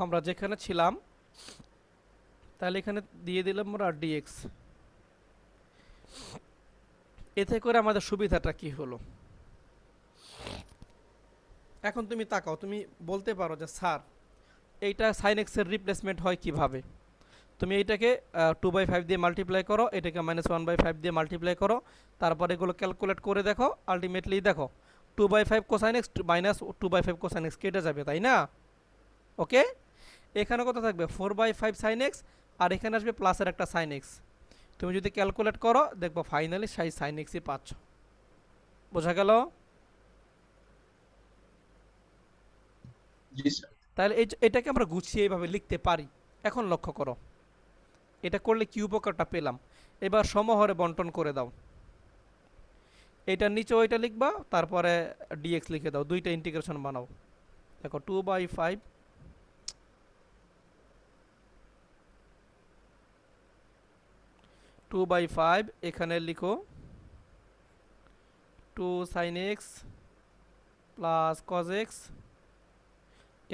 আমরা যেখানে ছিলাম তাহলে এখানে দিয়ে দিলাম আমরা ডিএক্স। এতে করে আমাদের সুবিধাটা কি হলো, এখন তুমি তাকাও, তুমি বলতে পারো যে স্যার এইটা সাইন এক্সের রিপ্লেসমেন্ট হয় কিভাবে। তুমি এইটাকে 2/5 দিয়ে মাল্টিপ্লাই করো, এটাকে -1/5 দিয়ে মাল্টিপ্লাই করো, তারপর এগুলো ক্যালকুলেট করে দেখো, আলটিমেটলি দেখো 2/5 কোসাইন এক্স -2/5 কোসাইন এক্স কেটে যাবে, তাই না? ওকে, এখানে কত থাকবে 4/5 সাইন এক্স, আর এখানে আসবে প্লাসের একটা সাইন এক্স। তুমি যদি ক্যালকুলেট করো দেখবো ফাইনালি সাইন এক্সই পাচ্ছ। বোঝা গেল? জি স্যার। তাহলে এটাকে আমরা গুছিয়ে এইভাবে লিখতে পারি। এখন লক্ষ্য করো, এটা করলে কি উপকারটা পেলাম। এবার সমহরে বন্টন করে দাও, এটার নিচে ওইটা লিখবা, তারপরে ডিএক্স লিখে দাও, দুইটা ইন্টিগ্রেশন বানাও। দেখো 2/5 2/5 এখানে লিখো 2 sin x plus cos x,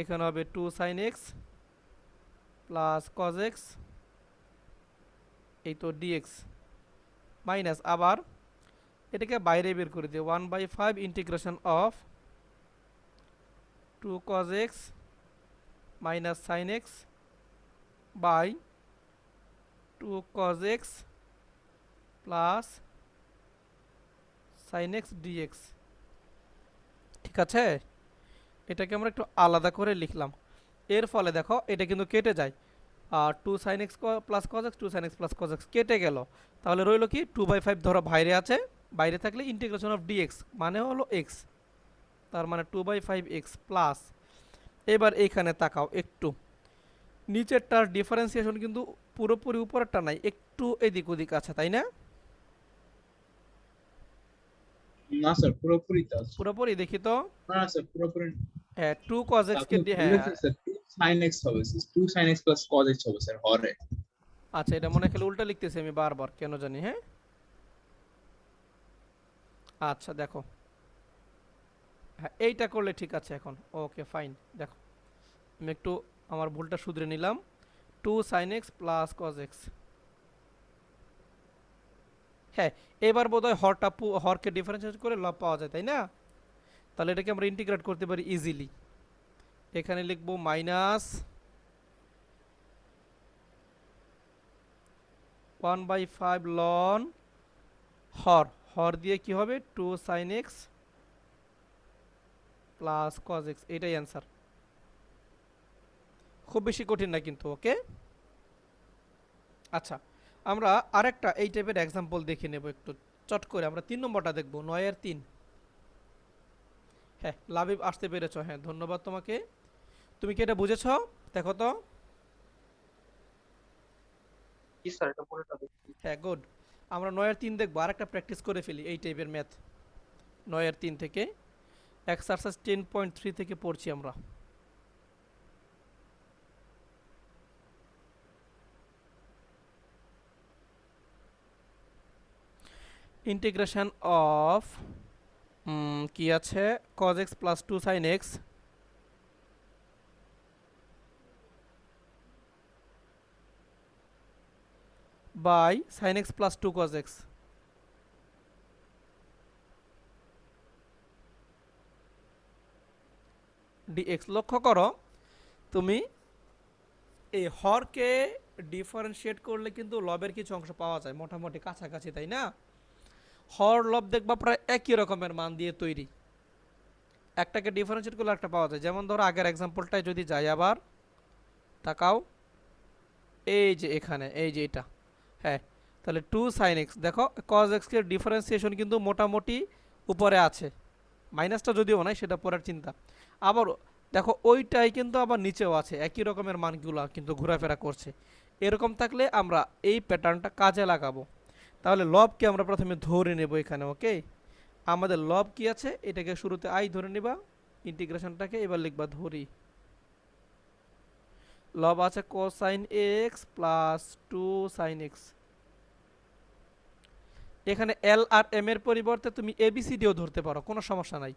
এখানে হবে 2 sin x plus cos x, এই তো dx মাইনাস, আবার এটাকে বাইরে বের করে দিও 1/5 integration of 2 cos x minus sin x by 2 cos x plus sin x dx। ঠিক আছে, এটাকে আমরা একটু আলাদা করে লিখলাম। এর ফলে দেখো এটা কিন্তু কেটে যায়, আর 2 sin x plus cos x 2 sin x plus cos x কেটে গেল, তাহলে রইল কি 2/5 ধরো বাইরে আছে, বাইরে থাকলে ইন্টিগ্রেশন অফ dx মানে হলো x, তার মানে 2/5x প্লাস। এবার এইখানে তাকাও একটু, নিচেরটার ডিফারেন্সিয়েশন কিন্তু পুরোপুরি উপরেরটা নাই, একটু এদিক ওদিক আছে, তাই না? না স্যার, পুরোপুরি তো আছে। পুরোপুরি দেখি তো। না স্যার, পুরোপুরি হ্যাঁ 2 cos x কে আপনি ভুল হ্যাঁ, লিখছেন স্যার। 2 sin x হবে, 2 sin x plus cos x হবে স্যার হরে। আচ্ছা এটা মনে হয় উল্টা লিখতেছি আমি বারবার, কেন জানি। হ্যাঁ আচ্ছা দেখো, হ্যাঁ এইটা করলে ঠিক আছে এখন, ওকে ফাইন। দেখো আমি একটু আমার ভুলটা শুধরে নিলাম, 2 sin x plus cos x। হ্যাঁ এবার বোধহয় হরকে ডিফারেন্সিয়েট করে লব পাওয়া যায়, তাই না? তাহলে এটাকে আমরা ইন্টিগ্রেট করতে পারি ইজিলি। এখানে লিখবো মাইনাস 1/5 লন হর দিয়ে কি হবে 2 sin x plus cos x, এটাই অ্যান্সার। খুব বেশি কঠিন না কিন্তু, ওকে। আচ্ছা আমরা আরেকটা এই টাইপের এক্সাম্পল দেখে নেব একটু চট করে। আমরা 3 নম্বরটা দেখব, 9 এর 3। হ্যাঁ লাবিব আসতে পেরেছো, হ্যাঁ ধন্যবাদ তোমাকে। তুমি কি এটা বুঝেছো? দেখো তো। জি স্যার, এটা পুরোটা দেখছি। হ্যাঁ গুড। আমরা 9 এর 3 দেখবো, আরেকটা প্র্যাকটিস করে ফেলি এই টাইপের ম্যাথ। 9 এর 3 থেকে এক্সারসাইজ 10.3 থেকে পড়ছি আমরা। ইন্টিগ্রেশন অফ কি আছে cos x plus 2 sin x by sin x plus 2 cos x dx। লক্ষ্য করো তুমি এই হরকে ডিফারেন্সিয়েট করলে কিন্তু লবের কিছু অংশ পাওয়া যায় মোটামুটি কাছাকাছি, তাই না? হর লব দেখবা প্রায় একই রকমের মান দিয়ে তৈরি, একটাকে ডিফারেন্সিয়েট করলে একটা পাওয়া যায়। যেমন ধরো আগের এক্সাম্পলটায় যদি যাই, আবার তাকাও, এই যে এখানে এই যে এটা, হ্যাঁ তাহলে 2 sin x, দেখো cos x এর ডিফারেন্সিয়েশন কিন্তু মোটামুটি উপরে আছে, মাইনাসটা যদিও নাই সেটা পরের চিন্তা। আবার দেখো ওইটাই কিন্তু আবার নিচেও আছে, একই রকমের মানগুলো কিন্তু ঘোরাফেরা করছে। এরকম থাকলে আমরা এই প্যাটার্নটা কাজে লাগাবো। তাহলে লবকে আমরা প্রথমে ধরে নেব এখানে, ওকে। আমাদের লব কি আছে, এটাকে শুরুতে আই ধরে নিবা, ইন্টিগ্রেশনটাকে এবার লিখবা ধরি। লব আছে cosine x plus 2 sine x. এখানে এল আর এম এর পরিবর্তে তুমি এবিসিডিও ধরতে পারো, কোনো সমস্যা নাই।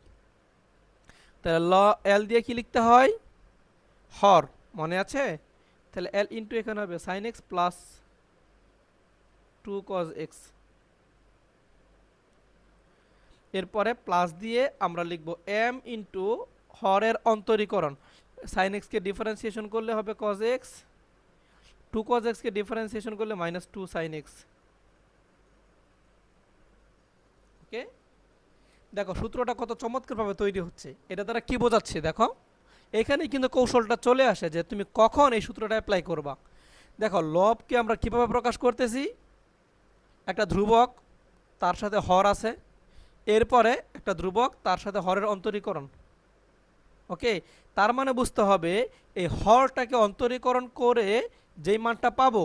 তাহলে এল দিয়ে কি লিখতে হয়, হর, মনে আছে? তাহলে এল ইন্টু এখানে হবে sine x plus 2 cos x. এরপরে প্লাস দিয়ে আমরা লিখব এম ইন্টু হরের অন্তরীকরণ। সাইন এক্সকে ডিফারেন্সিয়েশন করলে হবে কজ এক্স, 2 কজ এক্সকে ডিফারেন্সিয়েশন করলে মাইনাস 2 সাইন এক্স। ওকে, দেখো সূত্রটা কত চমৎকারভাবে তৈরি হচ্ছে। এটা দ্বারা কি বোঝাচ্ছে দেখো, এখানে কিন্তু কৌশলটা চলে আসে যে তুমি কখন এই সূত্রটা অ্যাপ্লাই করবা। দেখো লবকে আমরা কিভাবে প্রকাশ করতেছি, একটা ধ্রুবক তার সাথে হর আছে, এরপরে একটা ধ্রুবক তার সাথে হরের অন্তরীকরণ। ওকে, তার মানে বুঝতে হবে এই হরটাকে অন্তরীকরণ করে যেই মানটা পাবো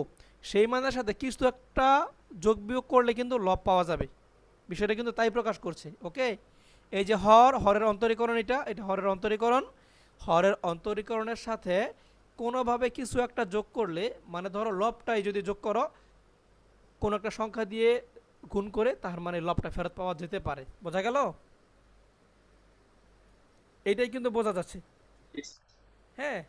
সেই মানের সাথে কিছু একটা যোগ বিয়োগ করলে কিন্তু লব পাওয়া যাবে। বিষয়টা কিন্তু তাই প্রকাশ করছে। ওকে, এই যে হরের অন্তরীকরণ, এটা হরের অন্তরীকরণ, হরের অন্তরীকরণের সাথে কোনোভাবে কিছু একটা যোগ করলে, মানে ধরো লবটাই যদি যোগ করো কোনো একটা সংখ্যা দিয়ে গুণ করে, তার মানে লবটা ফেরত পাওয়া যেতে পারে। বোঝা গেল? এইটাই কিন্তু বোঝা যাচ্ছে। Yes. হ্যাঁ,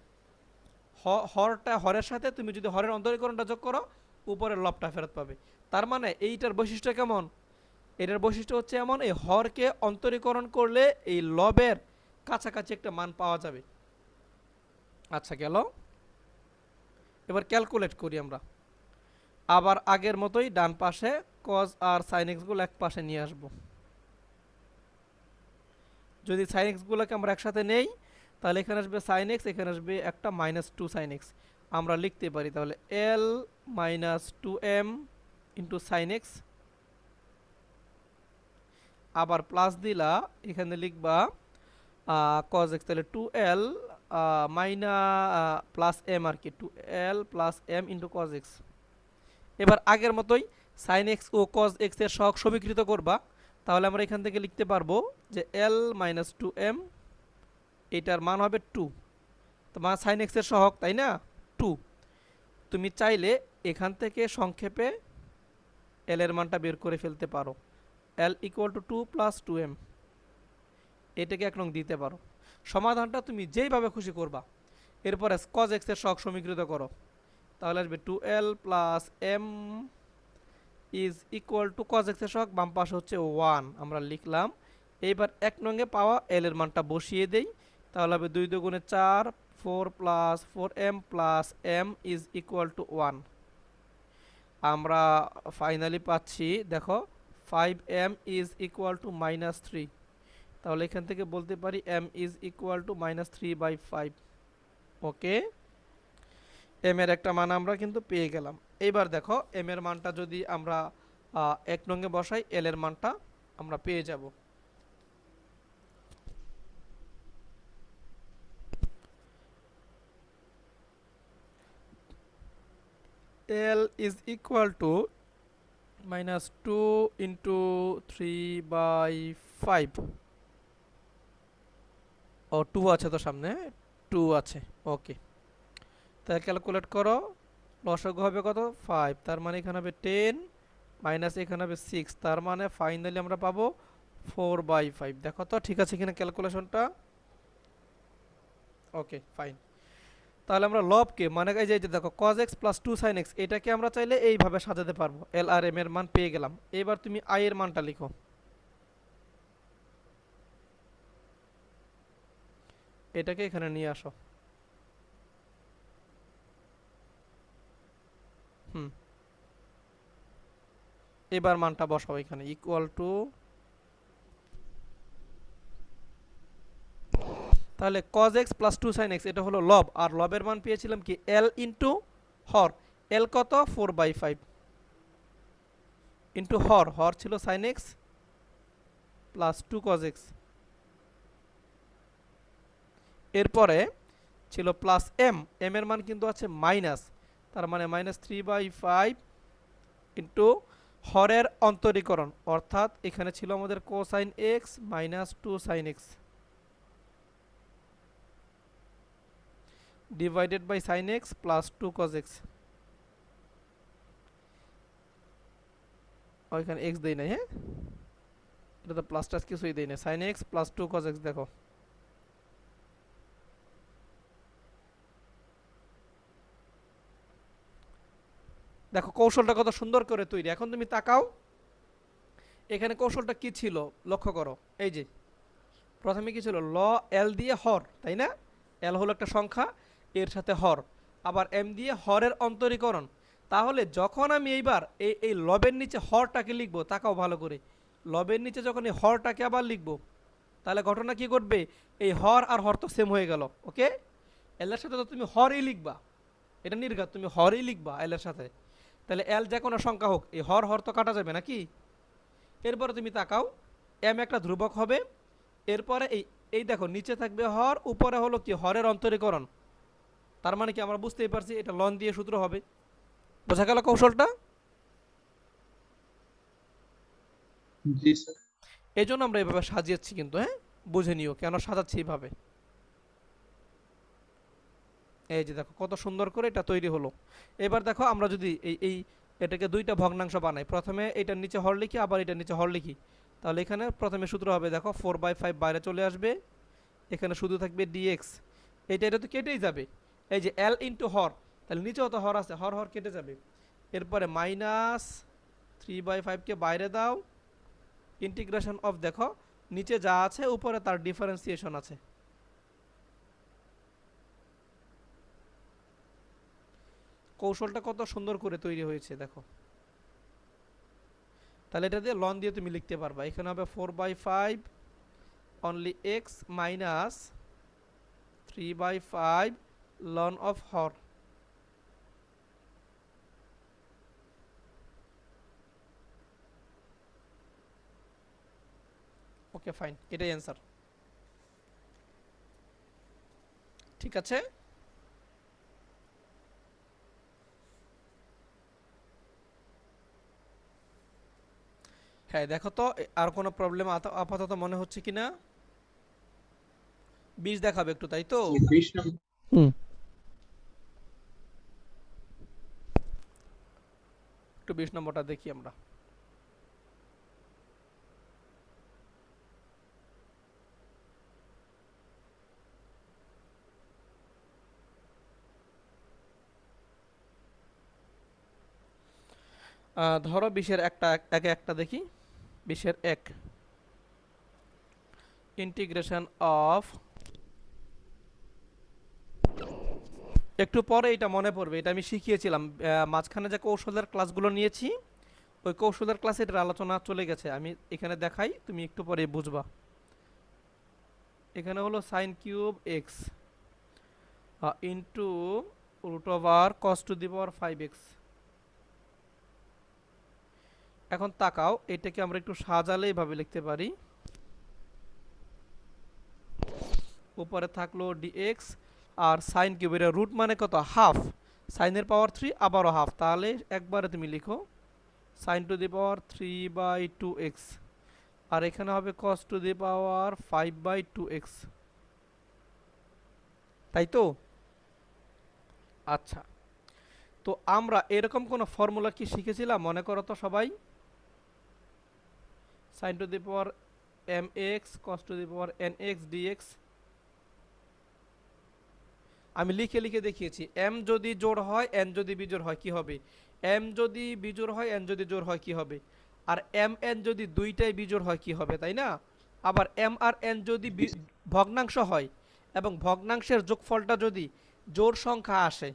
হরের সাথে তুমি যদি হরের অন্তরীকরণটা যোগ করো উপরের লবটা ফেরত পাবে। তার মানে এইটার বৈশিষ্ট্য কেমন, এটার বৈশিষ্ট্য হচ্ছে এমন, এই হরকে অন্তরীকরণ করলে এই লবের কাছাকাছি একটা মান পাওয়া যাবে। আচ্ছা গেল, এবার ক্যালকুলেট করি আমরা। আবার আগের মতোই ডান পাশে কজ আর সাইন এক্সগুলো এক পাশে নিয়ে আসব। যদি সাইন এক্সগুলোকে আমরা একসাথে নেই তাহলে এখানে আসবে সাইন এক্স, এখানে আসবে একটা মাইনাস 2 সাইন এক্স। আমরা লিখতে পারি তাহলে L minus 2m into sine x, আবার প্লাস দিলা এখানে লিখবা কজ এক্স, তাহলে 2l মাইনা প্লাস এম আর কি, 2l plus m into cos x. এবার আগের মতোই সাইন এক্স ও কজ এক্স এর সহগ সমীকৃত করবা। তাহলে আমরা এখান থেকে লিখতে পারবো যে এল মাইনাস 2m, এটার মান হবে 2, তোমার সাইন এক্স এর সহগ তাই না 2। তুমি চাইলে এখান থেকে সংক্ষেপে এল এর মানটা বের করে ফেলতে পারো, L equal to 2 plus 2m, এটাকে এক নং দিতে পারো। সমাধানটা তুমি যেইভাবে খুশি করবা। এরপরে কজ এক্স এর সহগ সমীকৃত করো, তাহলে আসবে 2l plus m is equal to cos x এর সহগ বাম পাশে হচ্ছে 1, আমরা লিখলাম। এইবার এক নঙ্গে পাওয়া এল এর মানটা বসিয়ে দেই, তাহলে হবে 2 দুগুণে 4, 4 plus 4m plus m is equal two 1। আমরা ফাইনালি পাচ্ছি দেখো 5m is equal to minus 3। তাহলে এখান থেকে বলতে পারি m is equal to minus 3/5। Okay, m এর একটা মান আমরা কিন্তু পেয়ে গেলাম। এইবার দেখো এম এর মানটা যদি আমরা এক নঙ্গে বসাই, এল এর মানটা আমরা পেয়ে যাব। এল is equal to minus 2 into 3/5, ও 2 আছে তো সামনে, 2 আছে। ওকে, তাই ক্যালকুলেট করো, লসাগু হবে কত 5, তার মানে এখানে হবে 10 মাইনাস এখানে হবে 6, তার মানে ফাইনালি আমরা পাবো 4/5। দেখো তো ঠিক আছে কিনা ক্যালকুলেশনটা। ওকে ফাইন, তাহলে আমরা লবকে মানে এই যে দেখো cos x plus 2 sin x, এটাকে আমরা চাইলে এইভাবে সাজাতে পারবো। এল আর এম এর মান পেয়ে গেলাম। এবার তুমি আই এর মানটা লিখো, এটাকে এখানে নিয়ে আসো। এবার মানটা বসাও এখানে, ইকুয়াল টু, তাহলে cos x plus 2 sin x এটা হলো লব, আর লবের মান পেয়েছিলাম কি l ইন্টু হর। l কত 4/5 ইন্টু হর, হর ছিল sin x plus 2 cos x, এরপরে ছিল প্লাস m, m এর মান কিন্তু আছে মাইনাস, তার মানে মাইনাস 3/5 ইন্টু হরের অন্তরীকরণ, অর্থাৎ এখানে ছিল আমাদের cosine x minus 2 sin x divided by sin x plus 2 cos x। ওইখানে x দেই নাই, হ্যাঁ এটা তো প্লাস টাস কিছুই দেই না, sin x plus 2 cos x। দেখো দেখো কৌশলটা কত সুন্দর করে তৈরি। এখন তুমি তাকাও, এখানে কৌশলটা কি ছিল লক্ষ্য করো। এই যে প্রথমে কি ছিল, ল এল দিয়ে হর, তাই না? এল হলো একটা সংখ্যা, এর সাথে হর, আবার এম দিয়ে হরের অন্তরীকরণ। তাহলে যখন আমি এইবার এই লবের নিচে হরটাকে লিখবো, তাকাও ভালো করে, লবের নিচে যখন এই হরটাকে আবার লিখবো, তাহলে ঘটনা কি ঘটবে, এই হর আর হর তো সেম হয়ে গেল। ওকে, এল এর সাথে তো তুমি হরই লিখবা, এটা নির্ঘাত, তুমি হরই লিখবা এল এর সাথে। তাহলে এল যে কোনো সংখ্যা হোক, এই হর হর তো কাটা যাবে নাকি? এরপরে তুমি তাকাও, এম একটা ধ্রুবক হবে, এরপরে এই এই দেখো নিচে থাকবে হর, উপরে হলো কি হরের অন্তরীকরণ। তার মানে কি আমরা বুঝতেই পারছি এটা লন দিয়ে সূত্র হবে। বোঝা গেল কৌশলটা? জি স্যার। এই জন্য আমরা এভাবে সাজিয়েছি কিন্তু, হ্যাঁ বুঝে নিও কেন সাজাচ্ছি এইভাবে। এই যে দেখো কত সুন্দর করে এটা তৈরি হলো। এবার দেখো আমরা যদি এই এটাকে দুইটা ভগ্নাংশ বানাই, প্রথমে এটার নিচে হর লিখি, আবার এটার নিচে হর লিখি, তাহলে এখানে প্রথমে সূত্র হবে দেখো 4/5 বাইরে চলে আসবে, এখানে শুধু থাকবে ডিএক্স। এটা তো কেটেই যাবে, এই যে এল ইন্টু হর, তাহলে নিচেও তো হর আছে, হর হর কেটে যাবে। এরপরে -3/5কে বাইরে দাও, ইন্টিগ্রেশন অফ, দেখো নিচে যা আছে উপরে তার ডিফারেন্সিয়েশন আছে। কৌশলটা কত সুন্দর করে তৈরি হয়েছে দেখো। তাহলে এটা দিয়ে লন দিয়ে তুমি লিখতে পারবা, এখানে হবে 4/5 অনলি এক্স মাইনাস 3/5 লন অফ হর। ওকে ফাইন, এটাই অ্যান্সার। ঠিক আছে, হ্যাঁ দেখো তো আর কোনো প্রবলেম আপাতত মনে হচ্ছে কিনা? 20 দেখাবে একটু, তাই তো? 20 নম্বর। হুম, একটু 20 নম্বরটা দেখি আমরা। ধরো 20-এর একে একটা দেখি। 20-এর 1 ইন্টিগ্রেশন অফ, একটু পরে এটা মনে পড়বে, এটা আমি শিখিয়েছিলাম মাঝখানে যে কৌশলের ক্লাসগুলো নিয়েছি, ওই কৌশলের ক্লাসে এটার আলোচনা চলে গেছে। আমি এখানে দেখাই, তুমি একটু পরে বুঝবা। এখানে হলো sine cube x into root over cos to the power 5x। এখন তাকাও, এটাকে আমরা একটু সাজালে এইভাবে লিখতে পারি, উপরে থাকলো ডিএক্স আর সাইন কিউবের রুট মানে কত, হাফ, সাইনের পাওয়ার 3 আবারও হাফ, তাহলে একবারে তুমি লিখো sign to the power 3/2x, আর এখানে হবে কস টু দি পাওয়ার 5/2x, তাই তো? আচ্ছা, তো আমরা এরকম কোনো ফর্মুলা কি শিখেছিলাম মনে করো তো সবাই? Sine to the power mx cos to the power nx dx, আমি লিখে লিখে দেখিয়েছি। m যদি জোড় হয় n যদি বিজোড় হয় কি হবে, m যদি বিজোড় হয় n যদি জোড় হয় কি হবে, আর mn যদি দুইটাই বিজোড় হয় কি হবে, তাই না? আবার m আর n যদি ভগ্নাংশ হয় এবং ভগ্নাংশের যোগফলটা যদি জোড় সংখ্যা আসে,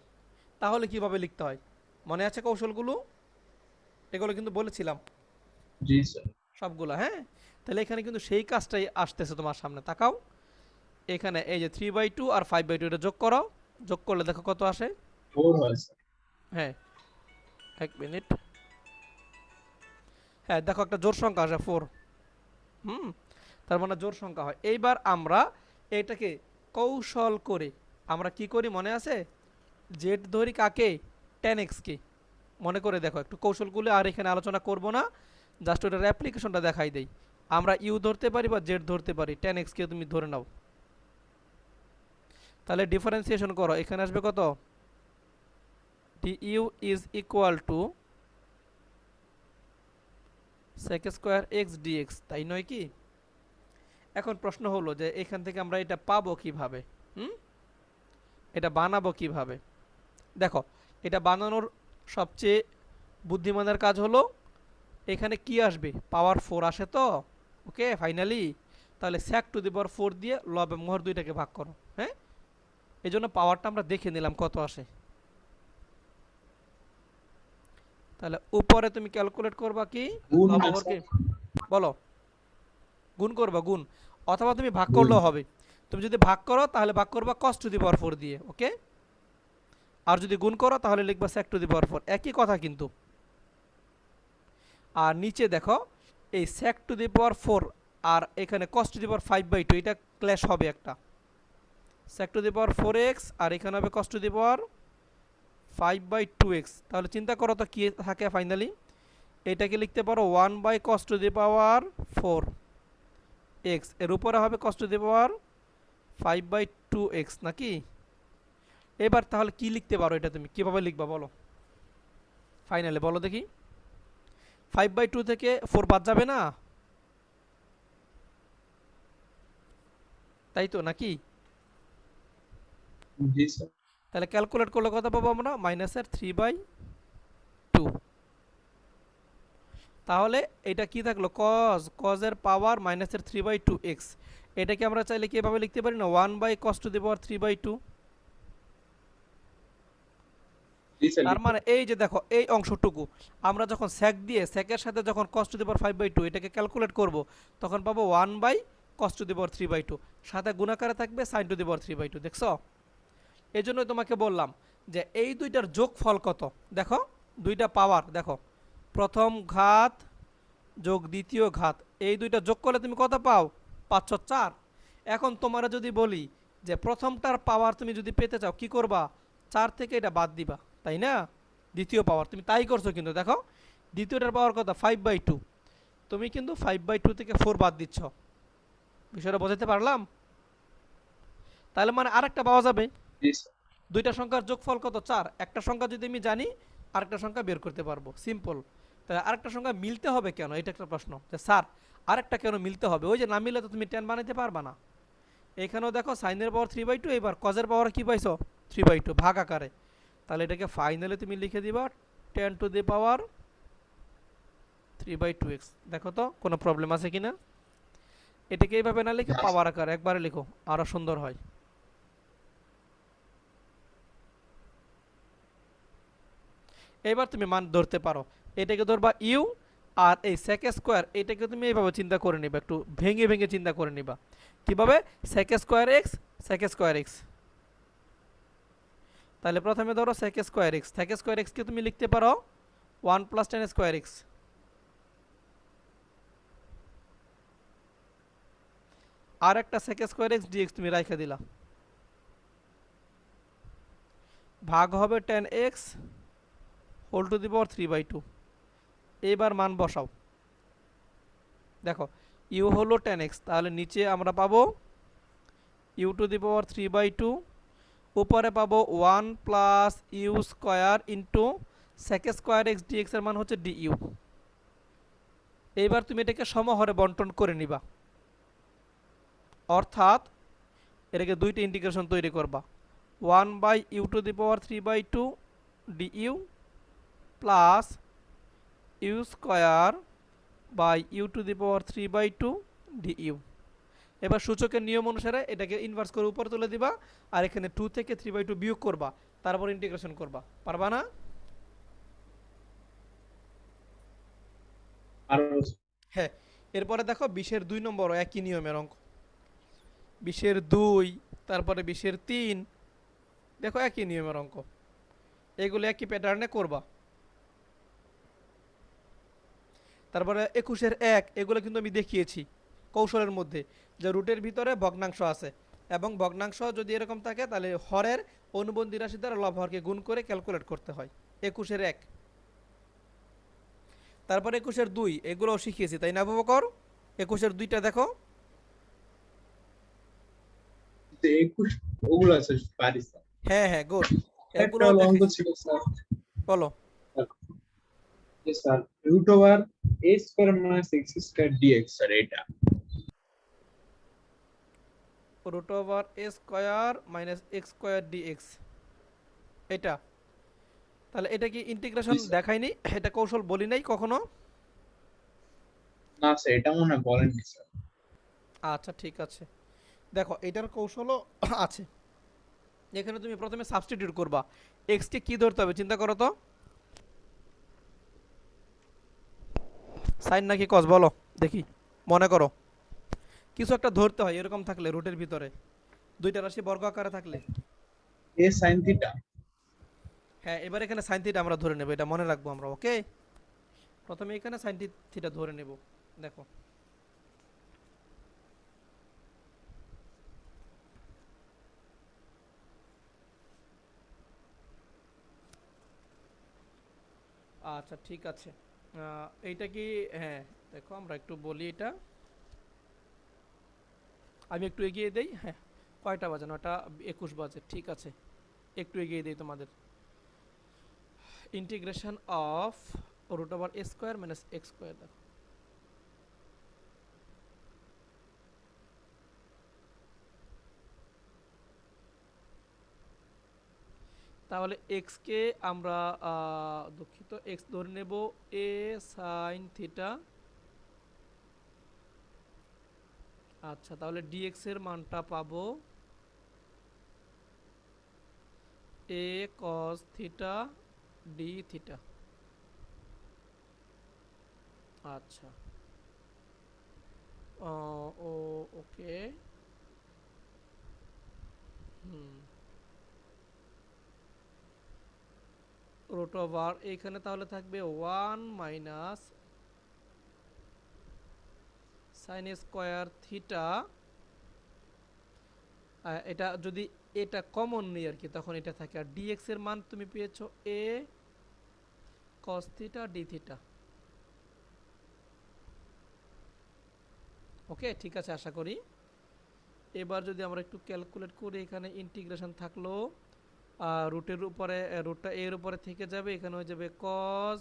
তাহলে কিভাবে লিখতে হয়? মনে আছে কৌশলগুলো? এগুলো কিন্তু বলেছিলাম জি স্যার। সবগুলো, হ্যাঁ। তাহলে এখানে কিন্তু সেই কাজটাই আসতেছে তোমার সামনে। তাকাও, এখানে এই যে 3/2 আর 5/2 এটা যোগ করো, যোগ করলে দেখো কত আসে। 4 হয় স্যার। হ্যাঁ, এক মিনিট, হ্যাঁ দেখো একটা জোড় সংখ্যা আসে 4। হুম, তার মানে জোড় সংখ্যা হয়। এইবার আমরা এটাকে কৌশল করে আমরা কি করি মনে আছে? জেড ধরি কাকে, 10x কে। মনে করে দেখো একটু কৌশলগুলো, আর এখানে আলোচনা করব না, জাস্ট ওটার অ্যাপ্লিকেশনটা দেখাই দেই। আমরা ইউ ধরতে পারি বা জেড ধরতে পারি, 10x কে তুমি ধরে নাও। তাহলে ডিফারেন্সিয়েশন করো, এখানে আসবে কত, du is equal two sec square x dx, তাই নয় কি? এখন প্রশ্ন হলো যে এখান থেকে আমরা এটা পাবো কিভাবে? এটা বানাবো কিভাবে? দেখো, এটা বানানোর সবচেয়ে বুদ্ধিমানের কাজ হলো এখানে কি আসবে, পাওয়ার 4 আসে তো, ওকে ফাইনালি। তাহলে sec টু দি পাওয়ার 4 দিয়ে লব এবং হর দুইটাকে ভাগ করো, হ্যাঁ। এই জন্য পাওয়ারটা আমরা দেখে নিলাম কত আসে। তাহলে উপরে তুমি ক্যালকুলেট করবা কি, গুণ লব না হর কি, স্যার, বলো। গুণ করবা, গুণ, অথবা তুমি ভাগ গুণ। করলেও হবে। তুমি যদি ভাগ করো তাহলে ভাগ করবা cos টু দি পাওয়ার 4 দিয়ে, ওকে। আর যদি গুণ করো তাহলে লিখবা sec টু দি পাওয়ার 4, একই কথা কিন্তু। আর নিচে দেখো এই sec টু দি পাওয়ার 4 আর এখানে cos টু দি পাওয়ার 5/2, এটা ক্ল্যাশ হবে একটা। sec two the power 4x আর এখানে হবে cos two the power 5/2x। তাহলে চিন্তা করো তো কি থাকে ফাইনালি, এটাকে লিখতে পারো 1/cos two the power 4x, এর উপরে হবে cos two the power 5/2x নাকি। এবার তাহলে কি লিখতে পারো, এটা তুমি কিভাবে লিখবা বলো ফাইনালি, বলো দেখি। 5/2 থেকে 4 বাদ যাবে না, তাই তো নাকি। জি স্যার। তাহলে ক্যালকুলেট করলে কত পাবো আমরা, মাইনাসের 3/2। তাহলে এটা কি থাকলো, cos এর পাওয়ার মাইনাসের 3/2x। এটাকে আমরা চাইলে কিভাবে লিখতে পারি না, 1/cos two the power 3/2। G sir, তার লিখুন। মানে এই যে দেখো এই অংশটুকু আমরা যখন sec দিয়ে সেকের সাথে যখন cos টু দি পাওয়ার 5/2 এটাকে ক্যালকুলেট করব, তখন পাবো 1/cos টু দি পাওয়ার 3/2, সাথে গুণাকারে থাকবে sin টু দি পাওয়ার 3/2। দেখছো, এই জন্যই তোমাকে বললাম যে এই দুইটার যোগফল কত। দেখো দুইটা পাওয়ার, দেখো প্রথম ঘাত যোগ দ্বিতীয় ঘাত, এই দুইটা যোগ করলে তুমি কত পাও, 504। এখন তোমার যদি বলি যে প্রথমটার পাওয়ার তুমি যদি পেতে চাও কি করবা, 4 থেকে এটা বাদ দিবা, তাই না। দ্বিতীয় পাওয়ার তুমি তাই করছো, কিন্তু দেখো দ্বিতীয়টার পাওয়ার কত 5/2, তুমি কিন্তু 5/2 থেকে 4 বাদ দিচ্ছ। বিষয়টা বোঝাতে পারলাম। তাহলে মানে আরেকটা পাওয়া যাবে, জি স্যার। দুইটা সংখ্যার যোগফল কত 4, একটা সংখ্যা যদি আমি জানি আরেকটা সংখ্যা বের করতে পারবো, সিম্পল। তাহলে আরেকটা সংখ্যা মিলতে হবে কেন, এটা একটা প্রশ্ন, যে স্যার আরেকটা কেন মিলতে হবে, ওই যে না মিললে তো তুমি 10 বানাইতে পারবা না। এখানেও দেখো সাইনের পাওয়ার 3/2, এবার কজের পাওয়ার কি পাইছো 3/2 ভাগ আকারে। তাহলে এটাকে ফাইনালি তুমি লিখে দিবা 10 টু দি পাওয়ার 3/2x। দেখো তো কোনো প্রবলেম আছে কিনা। এটাকে এইভাবে না লিখে না পাওয়ার স্যার। আকারে একবারে লিখো, আরো সুন্দর হয়। এবার তুমি মান ধরতে পারো, এটাকে ধরবা ইউ, আর এই sec স্কোয়ার এটাকে তুমি এইভাবে চিন্তা করে নিবা, একটু ভেঙে ভেঙে চিন্তা করে নিবা। কিভাবে, sec square x, sec square x. তাহলে প্রথমে ধরো sec square x, sec square এক্সকে তুমি লিখতে পারো 1 + tan স্কোয়ার এক্স। আর একটা sec স্কোয়ার এক্স dx তুমি রাইখা দিলা, ভাগ হবে tan x whole to the power 3/2। এইবার মান বসাও, দেখো ইউ হলো tan x, তাহলে নিচে আমরা পাবো ইউ টু দি পাওয়ার 3/2, উপরে পাবো 1 plus u square into sec square x dx এর মান হচ্ছে du। এইবার তুমি এটাকে সমহরে বন্টন করে নিবা, অর্থাৎ এটাকে দুইটা ইন্টিগ্রেশন তৈরি করবা, 1/u to the power 3/2 du plus u square by u to the power 3/2 du। এবার সূচকের নিয়ম অনুসারে এটাকে ইনভার্স করে উপরে তুলে দিবা, আর এখানে 2 থেকে 3/2 বিয়োগ করবা, তারপর ইন্টিগ্রেশন করবা, পারবা না। আর হ্যাঁ, এরপরে দেখো 20-এর 2 নম্বর একই নিয়মের অঙ্ক, 20-এর 2, তারপরে 20-এর 3, দেখো একই নিয়মের অঙ্ক, এগুলো একই প্যাটার্নে করবা। তারপরে 21-এর 1, এগুলো কিন্তু আমি দেখিয়েছি কৌশলের মধ্যে, যে রুটের ভিতরে ভগ্নাংশ আছে, এবং ভগ্নাংশ যদি এরকম থাকে তাহলে হরের অনুবন্ধী রাশি দ্বারা লব হরকে গুণ করে ক্যালকুলেট করতে হয়। 21-এর 1, তারপরে 21-এর 2, এগুলোও শিখিয়েছি তাই না আবু বকর। 21-এর 2টা দেখো, 21 ওগুলো আছে পারি স্যার। হ্যাঁ হ্যাঁ গুড, একটা এগুলো হলো অঙ্ক দেখাইছি, ছিল স্যার, বলো। যে sir root over a square minus x square dx sir, এটা root over a square minus x square dx, এটা তাহলে এটা কি ইন্টিগ্রেশন স্যার। দেখাইনি, এটা কৌশল বলি নাই কখনো? না স্যার, এটা মনে হয় বলেননি স্যার। আচ্ছা ঠিক আছে, দেখো এটার কৌশলও আছে। এখানে তুমি প্রথমে সাবস্টিটিউট করবা। এক্স কে কি ধরতে হবে চিন্তা করো তো, সাইন নাকি কস বলো দেখি, মনে করো কিছু একটা ধরতে হয় এরকম থাকলে, রুটের ভিতরে দুইটা রাশি বর্গ আকারে থাকলে। এ সাইন থিটা। হ্যাঁ, এবার এখানে সাইন থিটা আমরা ধরে নেব, এটা মনে রাখবো আমরা। ওকে, প্রথমে এখানে সাইন থিটা ধরে নেব। দেখো আচ্ছা ঠিক আছে, এইটা কি, হ্যাঁ দেখো আমরা একটু বলি এটা, আমি একটু এগিয়ে দেই। হ্যাঁ, কয়টা বাজে? 9:21 বাজে, ঠিক আছে একটু এগিয়ে দিই তোমাদের। Integration of root over a square minus x square, দেখো তাহলে এক্স কে আমরা দুঃখিত, এক্স ধরে নেব এ সাইন থিটা। আচ্ছা, তাহলে ডিএক্স এর মানটা পাবো এ কস থিটা ডি থিটা। আচ্ছা, ও ওকে, হুম, রুট ওভার এইখানে তাহলে থাকবে 1 মাইনাস সাইন স্কোয়ার থিটা। এটা যদি এটা কমন নেই আর কি, তখন এটা থাকে। আর ডিএক্স এর মান তুমি পেয়েছো এ কস থিটা ডি থিটা। ওকে ঠিক আছে, আশা করি। এবার যদি আমরা একটু ক্যালকুলেট করি, এখানে ইন্টিগ্রেশন থাকলো রুটের উপরে, রুটটা এর উপরে থেকে যাবে, এখানে হয়ে যাবে কজ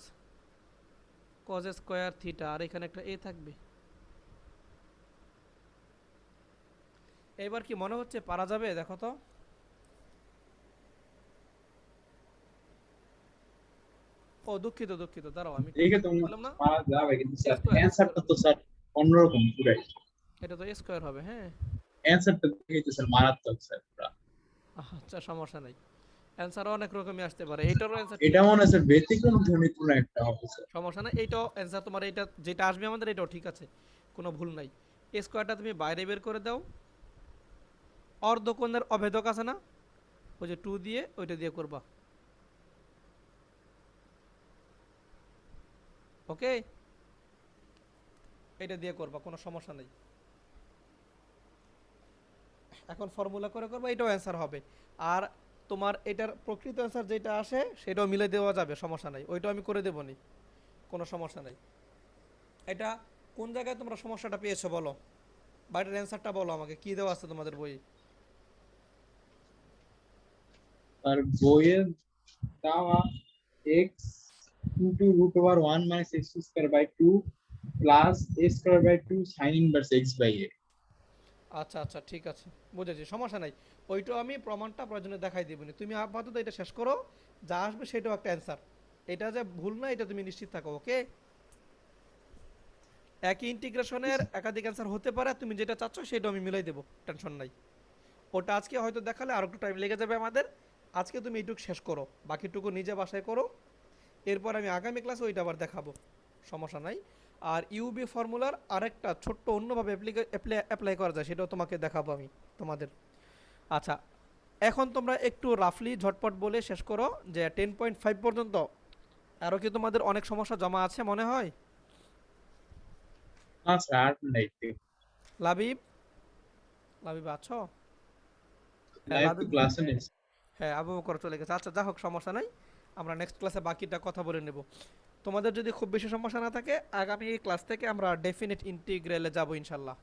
কজ স্কোয়ার থিটা, আর এখানে একটা এ থাকবে। এবার কি মনে হচ্ছে পারা যাবে? দেখো তো, ও দুঃখিত দুঃখিত, দাঁড়াও আমি দেখে তো বললাম না পারা যাবে, কিন্তু এ স্যার স্কোয়ার অ্যান্সারটা তো স্যার অন্যরকম পুরাই। এটা তো এ স্কোয়ার হবে। হ্যাঁ, অ্যান্সারটা দেখে তো স্যার মারাত্মক স্যার পুরা। আচ্ছা সমস্যা নাই, অ্যান্সার অনেক রকমই আসতে পারে, এটারও অ্যান্সার ঠিক এটা আছে, মনে হয় স্যার ব্যতিক্রম ধর্মী কোনো একটা হবে স্যার। সমস্যা নাই। এইটাও অ্যান্সার তোমার, এটা যেটা আসবে আমাদের এটাও ঠিক আছে, কোনো ভুল নাই। এ স্কোয়ারটা তুমি বাইরে বের করে দাও, অর্ধকোণের অভেদক আছে না, ওই যে 2 দিয়ে ওইটা দিয়ে করবা। ওকে, এটা দিয়ে করবা, কোনো সমস্যা নেই। এখন ফর্মুলা করে করবা, এটাও অ্যান্সার হবে। আর তোমার এটার প্রকৃত অ্যান্সার যেটা আসে সেটাও মিলে দেওয়া যাবে, সমস্যা নাই, ওইটাও আমি করে দেবো নি, কোনো সমস্যা নাই। এটা কোন জায়গায় তোমরা সমস্যাটা পেয়েছো বলো, বাইরের অ্যান্সারটা বলো আমাকে, কি দেওয়া আছে তোমাদের বই? আর বইয়ের দেওয়া x into root over 1 minus x square by 2 plus a square by 2 sine inverse x by a. আচ্ছা আচ্ছা ঠিক আছে, বুঝেছি, সমস্যা নাই। ওইটাও আমি প্রমাণটা প্রয়োজনে দেখাই দিবনি, তুমি আপাতত এটা শেষ করো, যা আসবে সেটাও একটা অ্যান্সার। এটা যে ভুল না এটা তুমি নিশ্চিত থাকো। ওকে, একই ইন্টিগ্রেশনের একাধিক অ্যান্সার হতে পারে, তুমি যেটা চাচ্ছ সেটাও আমি মিলাই দেবো, টেনশন নাই। ওটা আজকে হয়তো দেখালে আর একটু টাইম লেগে যাবে আমাদের, আজকে তুমি এইটুকু শেষ করো, বাকিটুকু নিজে বাসায় করো, এরপর আমি আগামী ক্লাসে ওইটা আবার দেখাবো, সমস্যা নাই। আর ইউবি ফর্মুলার আরেকটা ছোট্ট অন্যভাবে অ্যাপ্লাই করা যায়, সেটাও তোমাকে দেখাবো আমি তোমাদের। আচ্ছা, এখন তোমরা একটু রাফলি ঝটপট বলে শেষ করো যে 10.5 পর্যন্ত আরও কি তোমাদের অনেক সমস্যা জমা আছে মনে হয়? না স্যার আর নাই। লাবিব, লাবিব আছো? হ্যাঁ লাইভ তো লাবিব, ক্লাসে নেই। হ্যাঁ আবু বকর চলে গেছে। আচ্ছা যা হোক, সমস্যা নাই, আমরা নেক্সট ক্লাসে বাকিটা কথা বলে নেব। তোমাদের যদি খুব বেশি সমস্যা না থাকে, আগামী ক্লাস থেকে আমরা ডেফিনিট ইন্টিগ্রালে যাব ইনশাল্লাহ।